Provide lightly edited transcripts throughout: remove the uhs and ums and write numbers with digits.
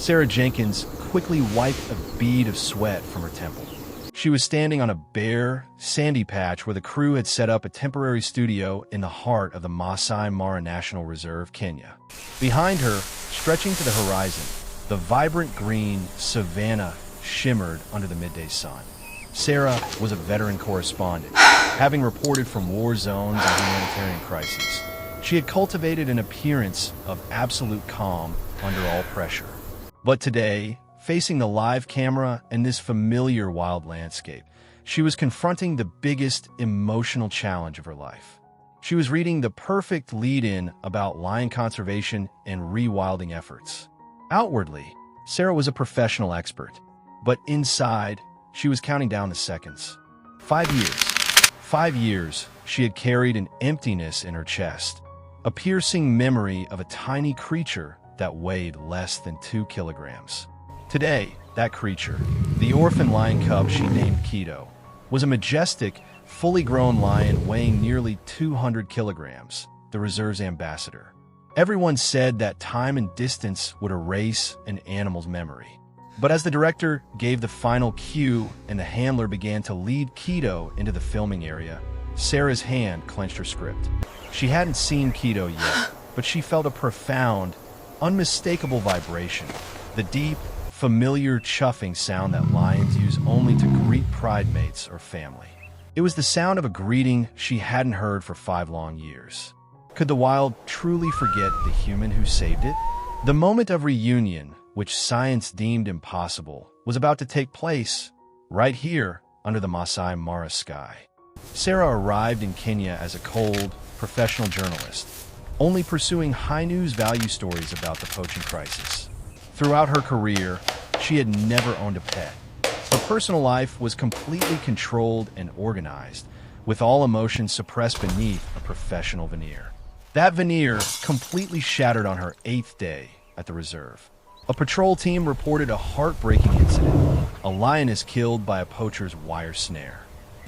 Sarah Jenkins quickly wiped a bead of sweat from her temple. She was standing on a bare, sandy patch where the crew had set up a temporary studio in the heart of the Masai Mara National Reserve, Kenya. Behind her, stretching to the horizon, the vibrant green savanna shimmered under the midday sun. Sarah was a veteran correspondent, having reported from war zones and humanitarian crises. She had cultivated an appearance of absolute calm under all pressure. But today, facing the live camera and this familiar wild landscape, she was confronting the biggest emotional challenge of her life. She was reading the perfect lead-in about lion conservation and rewilding efforts. Outwardly, Sarah was a professional expert, but inside, she was counting down the seconds. 5 years. 5 years she had carried an emptiness in her chest, a piercing memory of a tiny creature that weighed less than 2 kilograms. Today, that creature, the orphan lion cub she named Keto, was a majestic, fully grown lion weighing nearly 200 kilograms, the reserve's ambassador. Everyone said that time and distance would erase an animal's memory. But as the director gave the final cue and the handler began to lead Keto into the filming area, Sarah's hand clenched her script. She hadn't seen Keto yet, but she felt a profound, unmistakable vibration, the deep, familiar chuffing sound that lions use only to greet pride mates or family. It was the sound of a greeting she hadn't heard for 5 long years. Could the wild truly forget the human who saved it? The moment of reunion, which science deemed impossible, was about to take place right here under the Masai Mara sky. Sarah arrived in Kenya as a cold, professional journalist, only pursuing high-news value stories about the poaching crisis. Throughout her career, she had never owned a pet. Her personal life was completely controlled and organized, with all emotions suppressed beneath a professional veneer. That veneer completely shattered on her 8th day at the reserve. A patrol team reported a heartbreaking incident, a lioness killed by a poacher's wire snare.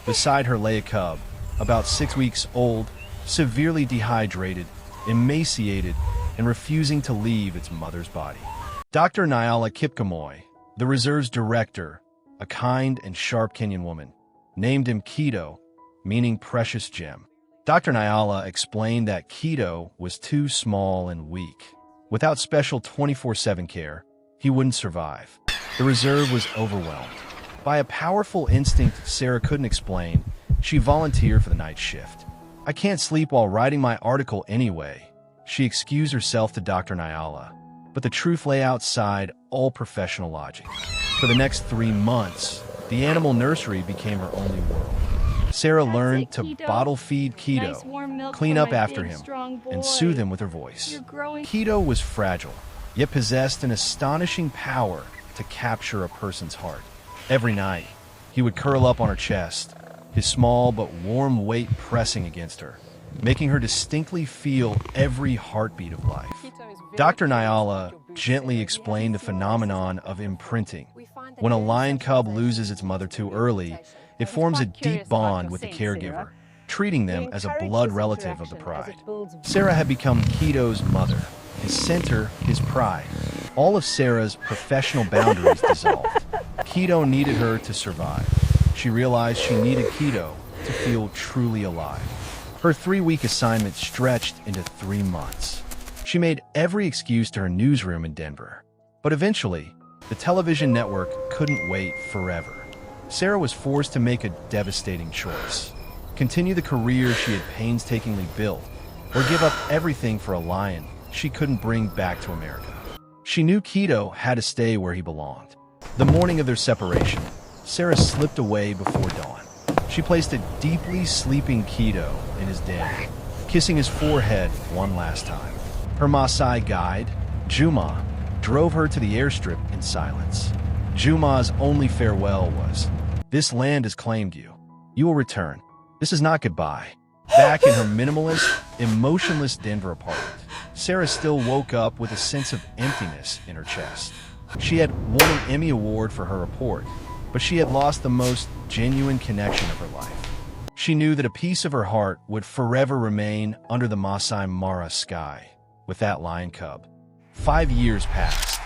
Beside her lay a cub, about 6 weeks old, severely dehydrated, emaciated, and refusing to leave its mother's body. Dr. Nyala Kipkamoy, the reserve's director, a kind and sharp Kenyan woman, named him Keto, meaning precious gem. Dr. Nyala explained that Keto was too small and weak. Without special 24/7 care, he wouldn't survive. The reserve was overwhelmed. By a powerful instinct Sarah couldn't explain, she volunteered for the night shift. "I can't sleep while writing my article anyway," she excused herself to Dr. Nyala. But the truth lay outside all professional logic. For the next 3 months, the animal nursery became her only world. Sarah learned to bottle feed Keto, clean up after him, and soothe him with her voice. Keto was fragile, yet possessed an astonishing power to capture a person's heart. Every night, he would curl up on her chest, his small but warm weight pressing against her, making her distinctly feel every heartbeat of life. Dr. Nyala gently explained the phenomenon of imprinting. When a lion cub loses its mother too early, it forms a deep bond with the caregiver, treating them as a blood relative of the pride. Sarah had become Keto's mother, his center, his pride. All of Sarah's professional boundaries dissolved. Keto needed her to survive. She realized she needed Keto to feel truly alive. Her 3-week assignment stretched into 3 months. She made every excuse to her newsroom in Denver. But eventually, the television network couldn't wait forever. Sarah was forced to make a devastating choice: continue the career she had painstakingly built, or give up everything for a lion she couldn't bring back to America. She knew Keto had to stay where he belonged. The morning of their separation, Sarah slipped away before dawn. She placed a deeply sleeping Keto in his den, kissing his forehead one last time. Her Maasai guide, Juma, drove her to the airstrip in silence. Juma's only farewell was, "This land has claimed you. You will return. This is not goodbye." Back in her minimalist, emotionless Denver apartment, Sarah still woke up with a sense of emptiness in her chest. She had won an Emmy Award for her report, but she had lost the most genuine connection of her life. She knew that a piece of her heart would forever remain under the Masai Mara sky with that lion cub. 5 years passed.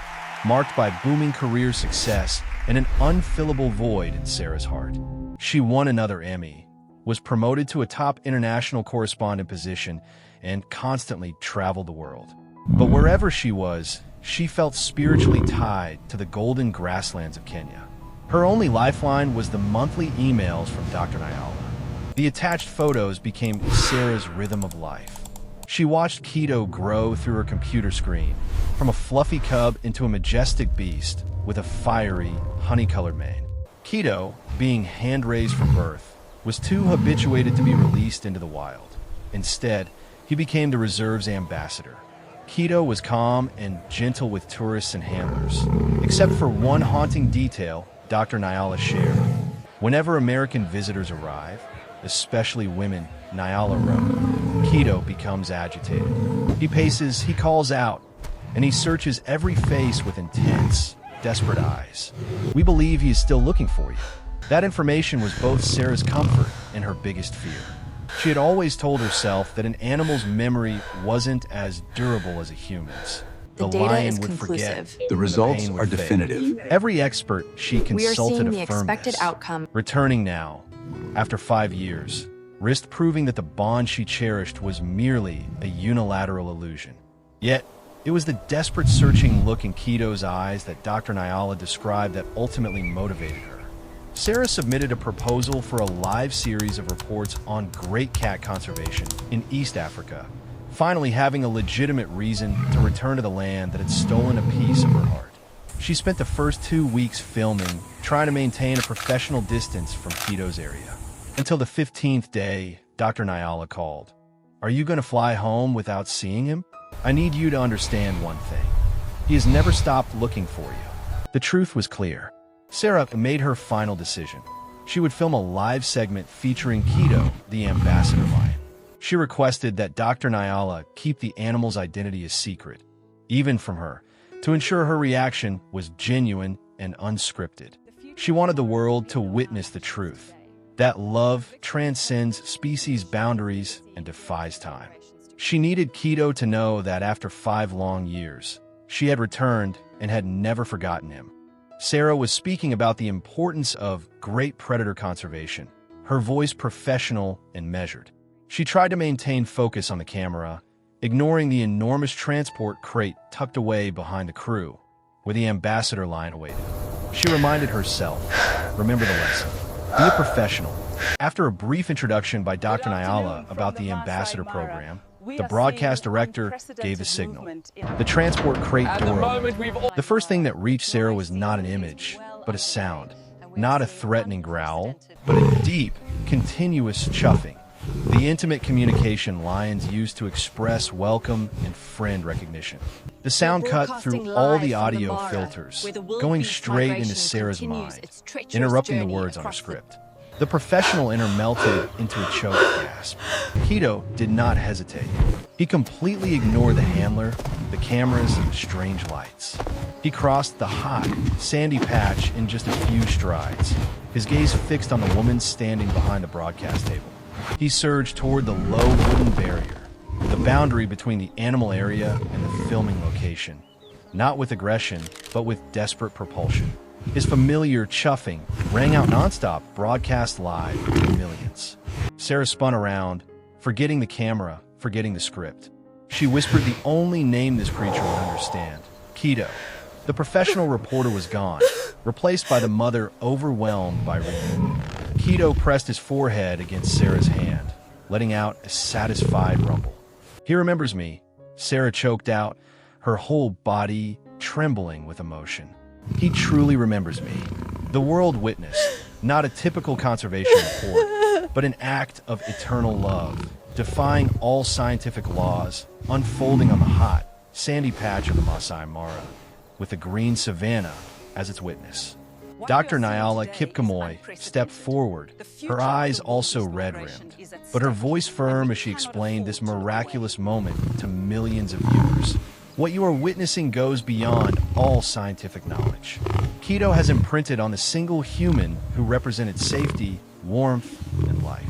marked by booming career success and an unfillable void in Sarah's heart. She won another Emmy, was promoted to a top international correspondent position, and constantly traveled the world. But wherever she was, she felt spiritually tied to the golden grasslands of Kenya. Her only lifeline was the monthly emails from Dr. Nyala. The attached photos became Sarah's rhythm of life. She watched Keto grow through her computer screen, from a fluffy cub into a majestic beast with a fiery, honey-colored mane. Keto, being hand-raised from birth, was too habituated to be released into the wild. Instead, he became the reserve's ambassador. Keto was calm and gentle with tourists and handlers, except for one haunting detail Dr. Nyala shared. Whenever American visitors arrive, especially women, Nyala wrote, Keto becomes agitated. He paces, he calls out, and he searches every face with intense, desperate eyes. We believe he is still looking for you. That information was both Sarah's comfort and her biggest fear. She had always told herself that an animal's memory wasn't as durable as a human's. The lion would forget. The results are definitive. Every expert she consulted the affirmed expected this. outcome. Returning now, after 5 years, risked proving that the bond she cherished was merely a unilateral illusion. Yet, it was the desperate searching look in Keto's eyes that Dr. Nyala described that ultimately motivated her. Sarah submitted a proposal for a live series of reports on great cat conservation in East Africa, finally having a legitimate reason to return to the land that had stolen a piece of her heart. She spent the first 2 weeks filming, trying to maintain a professional distance from Keto's area. Until the 15th day, Dr. Nyala called. "Are you going to fly home without seeing him? I need you to understand one thing. He has never stopped looking for you." The truth was clear. Sarah made her final decision. She would film a live segment featuring Keto, the ambassador lion. She requested that Dr. Nyala keep the animal's identity a secret, even from her, to ensure her reaction was genuine and unscripted. She wanted the world to witness the truth, that love transcends species boundaries and defies time. She needed Keto to know that after 5 long years, she had returned and had never forgotten him. Sarah was speaking about the importance of great predator conservation, her voice professional and measured. She tried to maintain focus on the camera, ignoring the enormous transport crate tucked away behind the crew, where the ambassador lion awaited. She reminded herself, remember the lesson. Be a professional. After a brief introduction by Dr. Nyala about the ambassador program, the broadcast director gave the signal. The transport crate door opened. The first thing that reached Sarah was not an image, but a sound. Not a threatening growl, but a deep, continuous chuffing. The intimate communication lions used to express welcome and friend recognition. The sound cut through all the audio filters, going straight into Sarah's mind, interrupting the words on her script. The professional in her melted into a choked gasp. Keto did not hesitate. He completely ignored the handler, the cameras, and the strange lights. He crossed the hot, sandy patch in just a few strides, his gaze fixed on the woman standing behind the broadcast table. He surged toward the low wooden barrier, the boundary between the animal area and the filming location, not with aggression, but with desperate propulsion. His familiar chuffing rang out nonstop, broadcast live to millions. Sarah spun around, forgetting the camera, forgetting the script. She whispered the only name this creature would understand, Keto. The professional reporter was gone, replaced by the mother overwhelmed by regret. Keto pressed his forehead against Sarah's hand, letting out a satisfied rumble. "He remembers me," Sarah choked out, her whole body trembling with emotion. "He truly remembers me." The world witnessed, not a typical conservation report, but an act of eternal love, defying all scientific laws, unfolding on the hot, sandy patch of the Masai Mara, with the green savanna as its witness. Dr. Nyala Kipkamoy stepped forward, her eyes also red-rimmed, but her voice firm as she explained this miraculous moment to millions of viewers. What you are witnessing goes beyond all scientific knowledge. Keto has imprinted on the single human who represented safety, warmth, and life.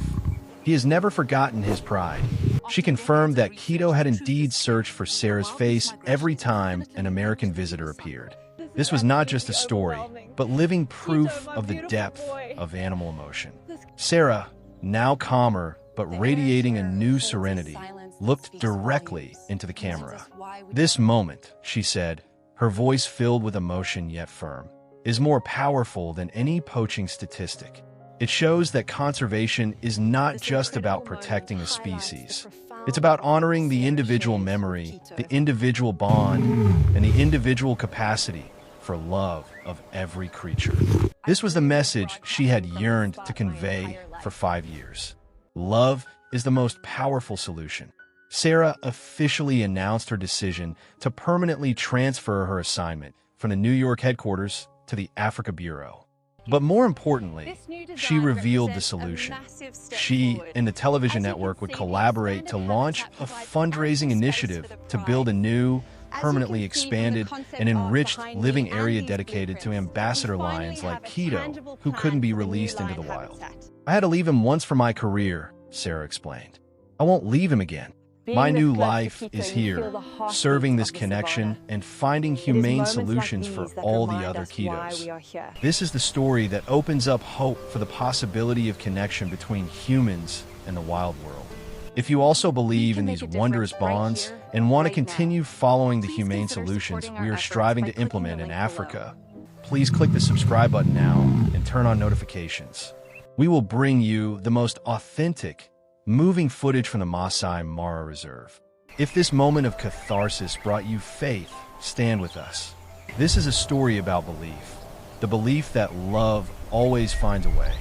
He has never forgotten his pride. She confirmed that Keto had indeed searched for Sarah's face every time an American visitor appeared. This was not just a story, but living proof of the depth of animal emotion. Sarah, now calmer but radiating a new serenity, looked directly into the camera. "This moment," she said, her voice filled with emotion yet firm, "is more powerful than any poaching statistic. It shows that conservation is not just about protecting a species. It's about honoring the individual memory, the individual bond, and the individual capacity for love of every creature." This was the message she had yearned to convey for 5 years. Love is the most powerful solution. Sarah officially announced her decision to permanently transfer her assignment from the New York headquarters to the Africa Bureau. But more importantly, she revealed the solution. She and the television network would collaborate to launch a fundraising initiative to build a new, permanently expanded, and enriched living area dedicated to ambassador lions like Keto, who couldn't be released into the wild. "I had to leave him once for my career," Sarah explained. "I won't leave him again. My new life is here, serving this connection and finding humane solutions for all the other Ketos." This is the story that opens up hope for the possibility of connection between humans and the wild world. If you also believe in these wondrous bonds and want to continue following the humane solutions we are striving to implement in Africa, please click the subscribe button now and turn on notifications. We will bring you the most authentic, moving footage from the Masai Mara Reserve. If this moment of catharsis brought you faith, stand with us. This is a story about belief, the belief that love always finds a way.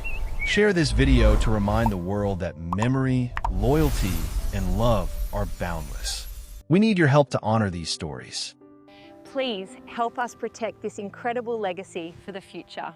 Share this video to remind the world that memory, loyalty, and love are boundless. We need your help to honor these stories. Please help us protect this incredible legacy for the future.